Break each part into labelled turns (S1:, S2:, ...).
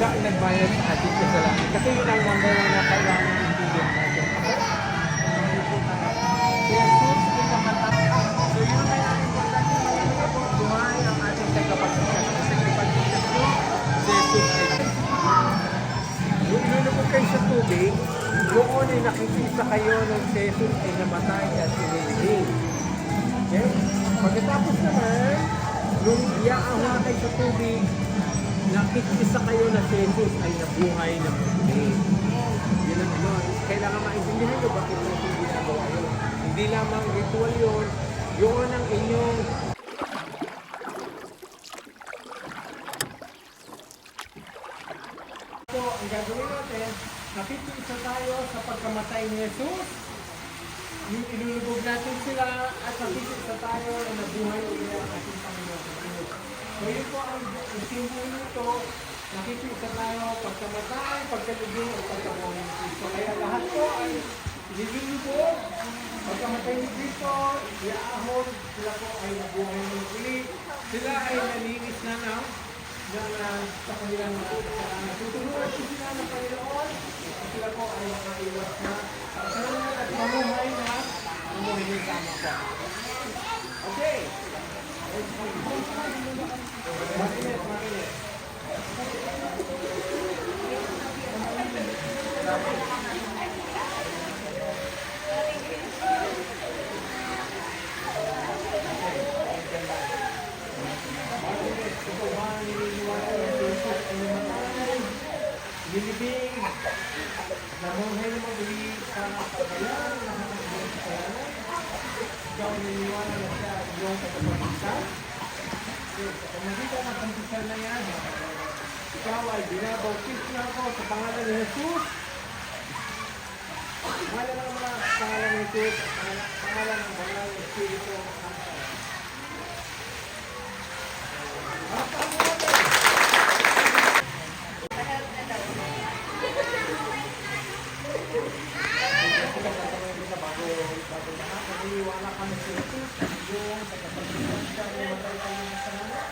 S1: siya ay nagbayad sa ating kasalanan. Kasi yun ang number one na kailangan intindihan natin. Si Jesus ay namatay. So yun ay ang importante na buhay ang ating tagapagligtas. Kasi ipagligtas nyo, si Jesus ay ilulubog kayo sa tubig, doon ay nakikita kayo ng si Jesus ay namatay at sinilihing. Okay? Pagkatapos naman, nung iaahwa kayo sa tubig, nakikisa kayo na si Jesus ay nabuhay na muli. Yun ang yun. Kailangan maintindihan nyo bakit mo itong ginagawa yun. Hindi lamang ritual yun, yun ang inyong so, ang gagawin natin, nakikisa tayo sa pagkamatay ni Jesus. Yung ilulubog natin sila at nakikisa tayo na nabuhay ulit ang ating Panginoon. So yun po ang simbolo nito, nakikita tayo pagkamatay, pagkalubog at pagkabuhay ni Cristo. Kaya lahat po ay ilulubog, pagkamatay ni Cristo, iaahon, sila po ay nabuhay ng ulit. Sila ay nalinis na sa kanilang kasalanan. Tutulungan po sila ng Panginoon, sila po ay makaiwas na sa kasalanan at mamuhay ng tama po. Okay. Makinig. Nilibing, namuhay na mabuli sa kabayan, nakakabuli sa kayanan. Ikaw niniwala na siya at iyong tagapagligtas. Sa pamagitan ng pagkikisal na yan, ikaw ay binabautis na ako sa pangalan ni Jesus. Pangalan ng mga pangalan ni Jesus, pangalan ng banal ng Espiritu Santo. Naniniwala ka na si Jesus, yung tagapagligtas siya, umatay ka ng kasalanan.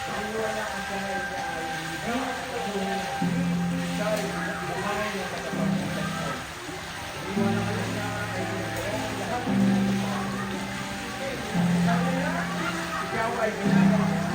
S1: Naniniwala ka siya na ay hindi at kabuhay na siya ay buhay na tagapagligtas mo. Naniniwala ka na siya ay ginagawa lahat ng sabi niya, ikaw ay ginagawa ng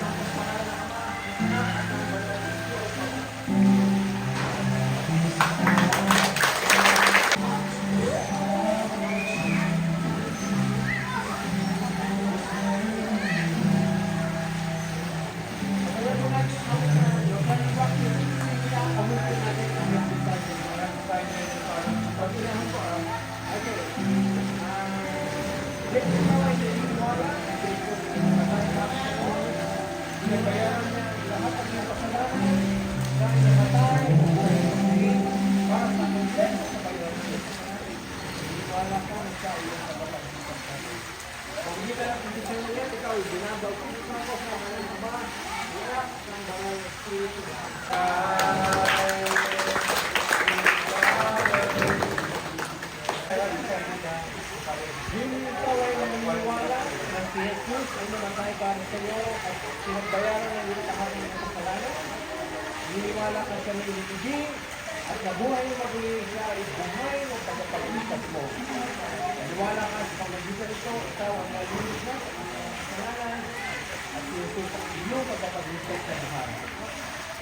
S1: pangalan ng Ama, ng Anak at ng Banal na Espiritu. Niniwala ka sa nilibigin at nabuhay na mabuli siya ay buhay ng tagapagligtas mo. Niniwala ka sa pamagitan ito, ikaw ang nalinis na sa iyong kasalanan at sinusunod ang iyong tagapagligtas sa buhay.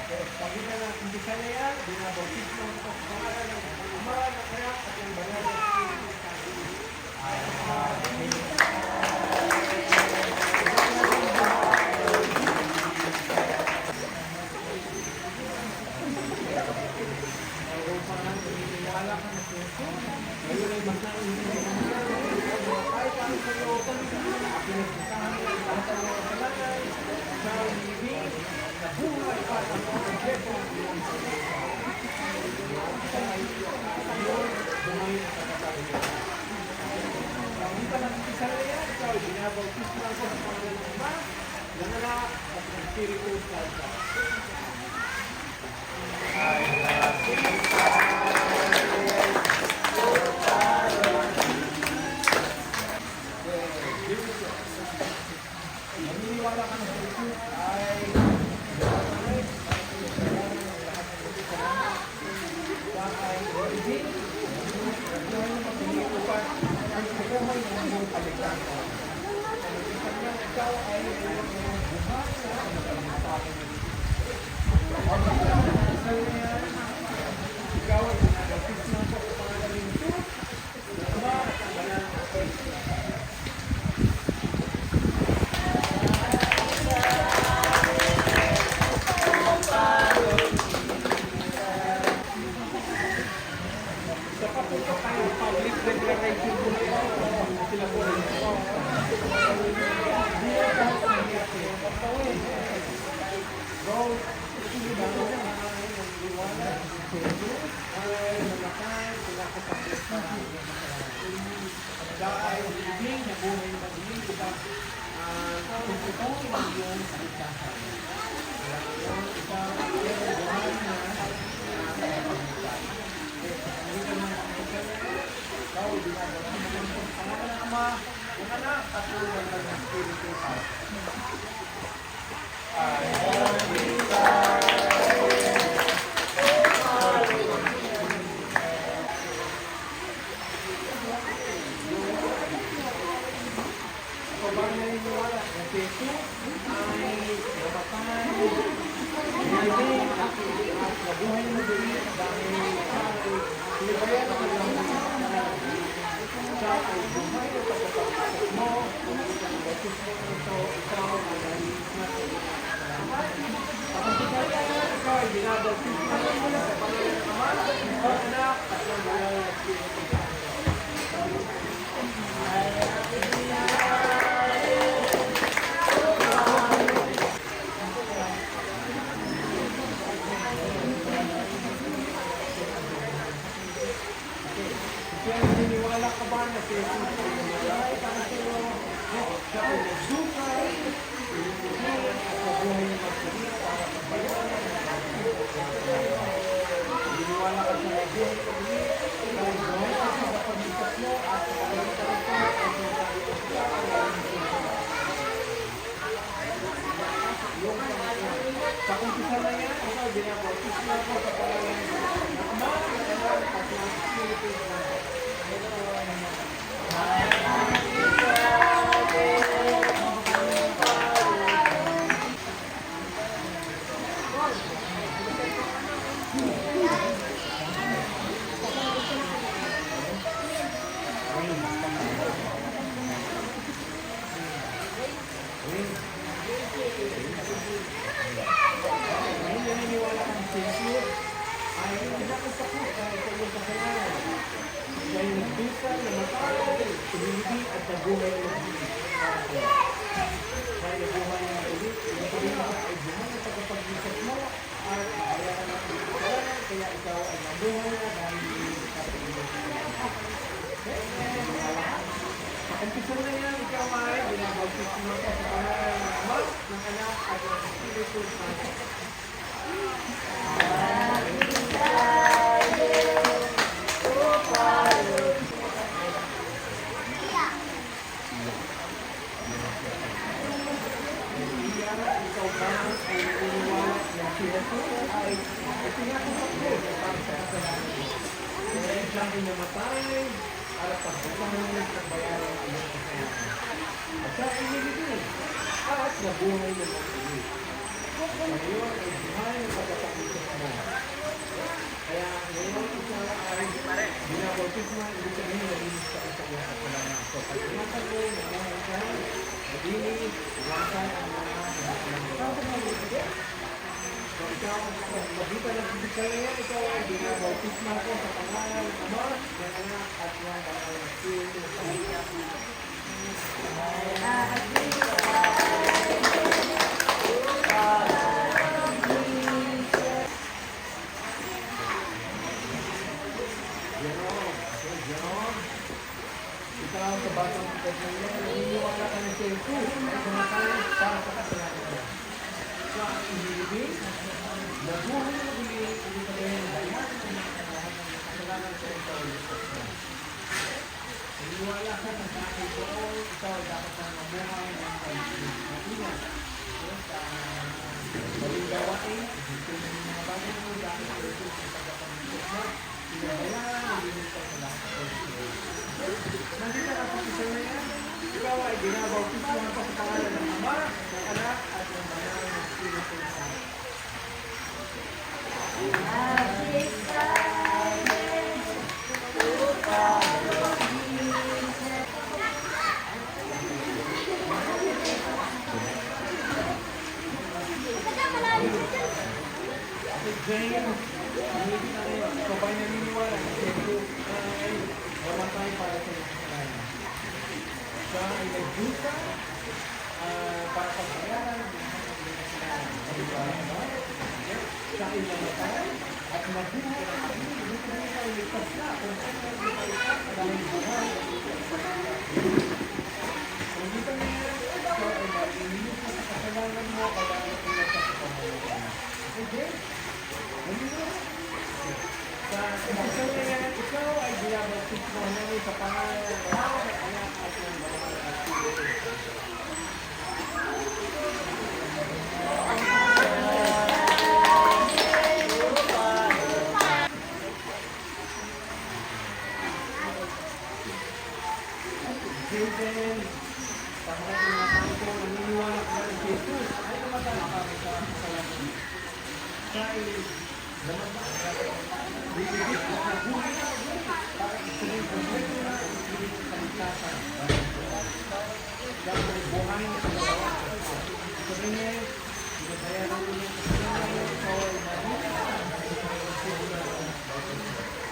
S1: Pagkita ng kumpisa na yan, binabautis mo ito sa pangalan ng Ama, ng Anak at ng Banal na Espiritu Santo. Binabautis mo ako sa pangalan ng Ama, ng Anak at ng Espiritu Santo. Naniniwala ka na sa Jesus ay Liwanag, Jesus, ay namatay, pinakatapos para dahil hindi nabuhay na hindi kita kung ito ang iyong kaligtasan. Kaya ngayon, ikaw ay buhay na kaligtasan. Hindi ka naman kaligtasan. Ikaw ay binabasa mo ng pangalan ng Ama, ng Anak, at ng Espiritu Santo. Kaya naniniwala ka ba na si Jesus ay namatay para sa iyo? Siya ay nagsukay, pinipigil at mabuhay na magpigil para pagbayaran ng naniniwala ka sa mabuhay na pagpigil, dahil buhay ka sa kapag-isip mo at sa kapag-isip mo at sa kumpisal na yan, ikaw binabautis mo ako sa pangalan ng Ama, ng Anak, at ng Espiritu Santo. Naniniwala kang Jesus ay hindi na kasakit dahil sa iyong kasalanan. Siya ay nagdusa, namatay, tumibig at nabuhay na ulit. Dahil nabuhay na ulit, yung pagkakita ay buhay na pagkapag-isip mo at bayaran ng kasalanan, kaya ikaw ay nabuhay na dahil hindi ka sa iyong kasalanan. Umpisa na yan, ikaw ay binabautis mo ka sa pangalan ng Ama, ng Anak, at ng Espiritu Santo. Ikaw ba ay naniniwala na si Jesus ay pinakasakit para sa kasalanan mo? Kaya siyang inamatay para pagkasahan sa bayaran ng iyong kasalanan. At siya ay niligid at nabuhay na mag-ulit. Ngayon ay buhay na pagkapag-isip mo. Kaya ngayon ikaw ay binabautis mo, ibig sabihin nalinis ka sa iyong kasalanan. So pag tinatag mo, nabuhay ka, nalinis, iwasan ang mga so ikaw, magitan ng physical na yan, ikaw ay binabautis mo ako sa pangalan ng Ama, ng Anak, at ng Banal na Espiritu Santo. Ikaw sa batang pagkakas na naniniwala ka ng Jesus ay kumatay para sa kasalanan mo. Siya ang inilibing, nabuhay na ulit, ibig sabihin na bayan ng mga kasalanan sa ikaw. Naniniwala ka na dahil doon, ikaw ay dapat na mabuhay ng kaibigan. Sa maling gawain, yung mga bagay mo dahil sa Jesus ang pagkakamisip mo, pinabayaan, nalinis ka sa lahat ng nandito ka sa isang na yan, ikaw ay binabautis mo na pa sa pangalan ng Ama, ng Anak, at ng Banal na Espiritu Santo. James, ikaw ba'y naniniwala na Jesus ay namatay para sa iyong kasalanan? Siya ay nagdusa para pagbayaran ng iyong kasalanan. Siya ay namatay at mabuhay at hindi ko na ikaw ligtas na kung ano ang ipalitan dahil buhay. Kung dito na yan, ikaw ay nalinis na sa kasalanan mo kaya ito na sa pamamagitan. Okay? Sa isang na yan, ikaw ay binabaptis mo namin sa pangalan ng Ama, ng Anak at ng Banal na Espiritu. Children, sa mga tinatawag ko, naniniwala ko na si Jesus ay namatay para sa kasalanan. Siya ay namatay. Bibigit na nabuhay para ituloy kompleto na ituloy sa kaligtasan. Dahil may buhay na pagkawa. Sabi niya, binabayaran ko niya sa kasalanan, ikaw ay mabuhay.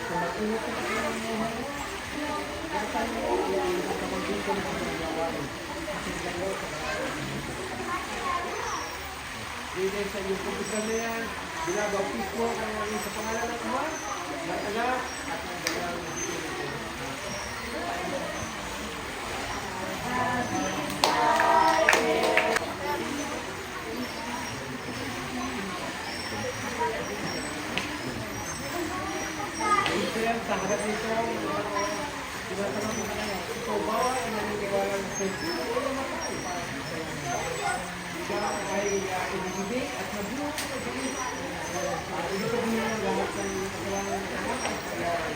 S1: So mag-ingat ka kayo ng buhay mo. Kaya tayo ay nakapagin ko ng mga gawain. Kasi dalawa sa kasalanan. Dahil sa iyong pag-isal na yan, binabautis mo ang mga sa pangalan ng Ama, ng Anak, at ng Banal na Espiritu. Sir, sa harap nito, tinatanong mo na yan, ikaw ba ay naniniwala ng Jesus o namatay para sa kasalanan? Siya ay ibigay at nabuhay sa Diyos. Ibig sabihin ng lahat ng kasalanan ng anak ay kasalanan.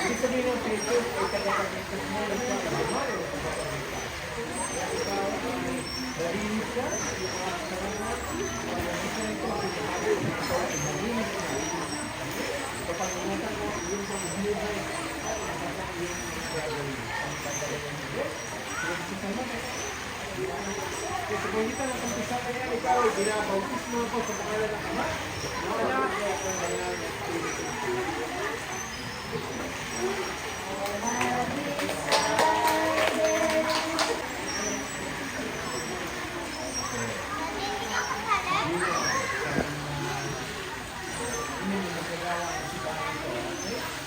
S1: Ibig sabihin ng Jesus ay kanya-kanyang mo nagpapagamal o nagpapagamal. Kaya ikaw ay narinis ka, yung mga kasalanan, narinis na ito, ikaw ay narinis na. Kapag ingatan mo, yung sa buhay, ay nagkata yung gagawin. Ang gagawin mo. Sige, salamat. Kasi kung hindi ka nakumpisa ka yan, ikaw ay binabautis mo ako sa pangalan ng Ama, ng Anak, at ng Banal na Espiritu.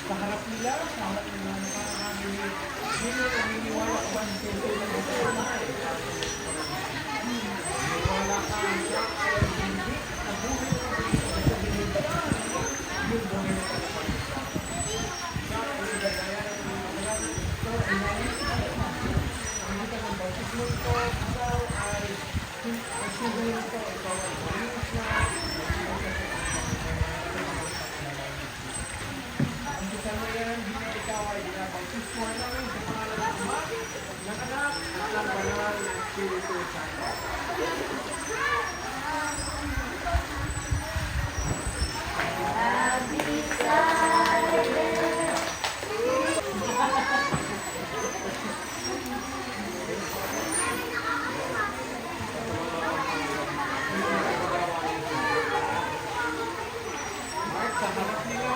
S1: Sa harap nila, sa harap ng mga nakamamili, hindi nyo naniniwala ka ba ng sento ng buhay? Naniniwala ka ang siya ay hindi na buhay na sa binigyan yung buhay na kalapagisa. Siya ay nagagayan ng mga kasalanan. Ito ay nalinis na ito. Ang kita ng bautismo ito, ikaw ay subuhin ito. Ikaw ay nalinis na. Kasama yan, ikaw ay binabautismo namin sa pangalan ng Ama, ng Anak, at ng Banal na Espiritu Santo. Mark, sa harap nila,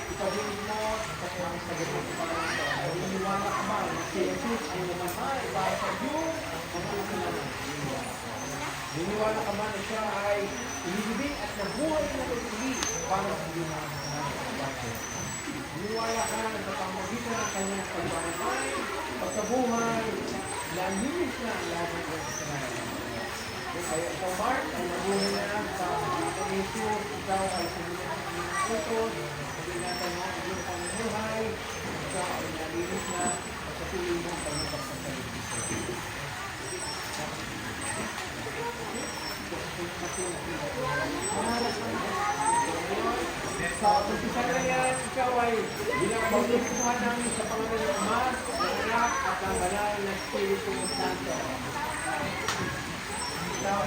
S1: ipabilig mo sa kanyang sagot ng Panginoon. Naniniwala ka ba na si Jesus ay namatay para sa iyong mga kasalanan? Naniniwala ka ba na siya ay inibig at nabuhay na uli para sa iyong mga kasalanan? Naniniwala ka na sa pamamagitan ng kanyang pagpamatay, pagkabuhay, nalinis na ang lahat ng kasalanan. Kaya ikaw, Mark, ay nabuhay na sa mga Jesus, ikaw ay sumunod sa iyong utos, ingatan mo ang iyong pamumuhay, ikaw ay nalinis na at patuloy mong pagpapasalitin sa Diyos. Sa umpisa na yan, ikaw ay binabautismuhan namin sa pangalan ng Ama, ng Anak, at ng Banal na Espiritu Santo. Ikaw